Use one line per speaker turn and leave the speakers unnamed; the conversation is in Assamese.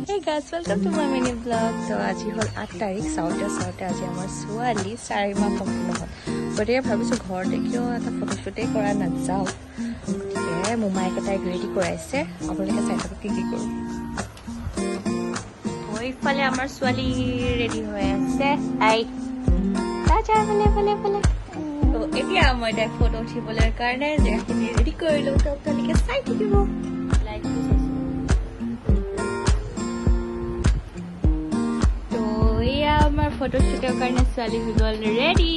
Hey guys, welcome to my mini vlog. So আজি হল 8 তাৰিখ চাওঁতে আজি আমাৰ ছোৱালী 4 মাহ সম্পূৰ্ণ হ'ল গতিকে ভাবিছোঁ ঘৰতে কিয় এটা ফটোশ্বুটে কৰা নাযাওঁ গতিকে মোমাইকে তাইক ৰেডি কৰাইছে আপোনালোকে চাই থাকক কি কৰোঁ ইফালে আমাৰ ছোৱালী ৰেডি হৈ আছে আই তাজা বলে তো এতিয়া মই তাইক ফটো উঠিবলৈ কাৰণে জেগাখিনি ৰেডি কৰিলোঁ তো আপোনালোকে চাই থাকিব আমাৰ ফটোশ্বুটৰ কাৰণে ছোৱালী হৈ গ'ল ৰেডি